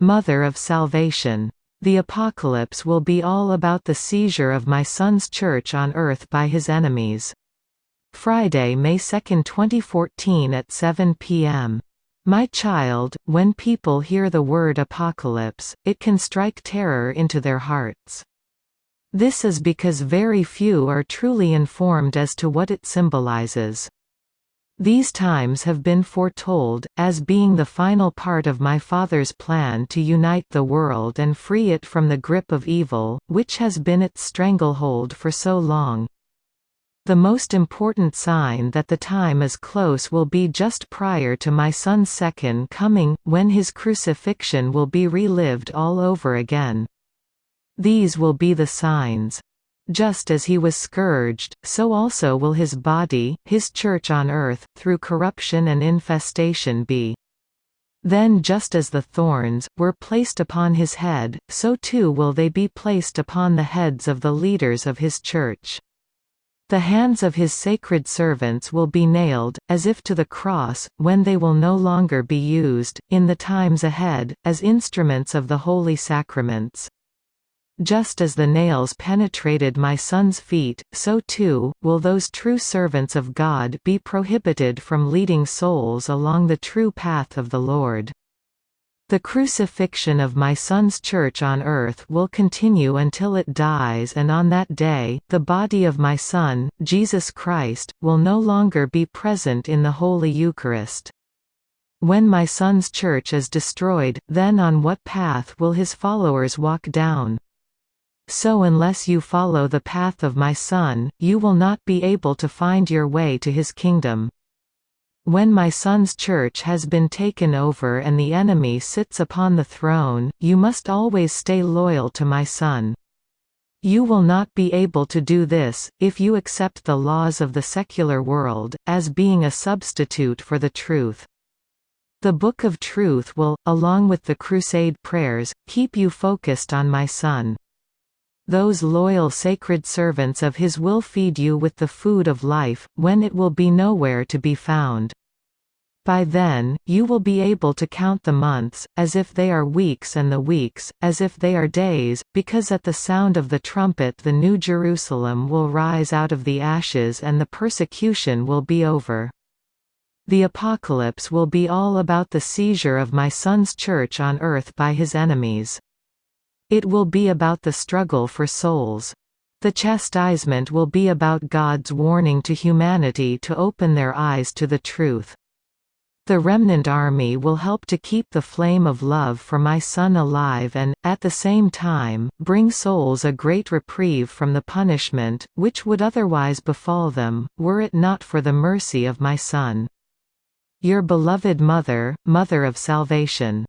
Mother of Salvation. The apocalypse will be all about the seizure of my Son's church on earth by his enemies. Friday, May 2, 2014 at 7 p.m. My child, when people hear the word apocalypse, it can strike terror into their hearts. This is because very few are truly informed as to what it symbolizes. These times have been foretold, as being the final part of my Father's plan to unite the world and free it from the grip of evil, which has been its stranglehold for so long. The most important sign that the time is close will be just prior to my Son's second coming, when his crucifixion will be relived all over again. These will be the signs. Just as he was scourged, so also will his body, his church on earth, through corruption and infestation be. Then just as the thorns were placed upon his head, so too will they be placed upon the heads of the leaders of his church. The hands of his sacred servants will be nailed, as if to the cross, when they will no longer be used, in the times ahead, as instruments of the holy sacraments. Just as the nails penetrated my Son's feet, so too, will those true servants of God be prohibited from leading souls along the true path of the Lord. The crucifixion of my Son's church on earth will continue until it dies, and on that day, the body of my Son, Jesus Christ, will no longer be present in the Holy Eucharist. When my Son's church is destroyed, then on what path will his followers walk down? So unless you follow the path of my Son, you will not be able to find your way to his kingdom. When my Son's church has been taken over and the enemy sits upon the throne, you must always stay loyal to my Son. You will not be able to do this, if you accept the laws of the secular world, as being a substitute for the truth. The Book of Truth will, along with the crusade prayers, keep you focused on my Son. Those loyal sacred servants of his will feed you with the food of life, when it will be nowhere to be found. By then, you will be able to count the months, as if they are weeks, and the weeks, as if they are days, because at the sound of the trumpet the New Jerusalem will rise out of the ashes and the persecution will be over. The apocalypse will be all about the seizure of my Son's church on earth by his enemies. It will be about the struggle for souls. The chastisement will be about God's warning to humanity to open their eyes to the truth. The remnant army will help to keep the flame of love for my Son alive and, at the same time, bring souls a great reprieve from the punishment, which would otherwise befall them, were it not for the mercy of my Son. Your beloved Mother, Mother of Salvation.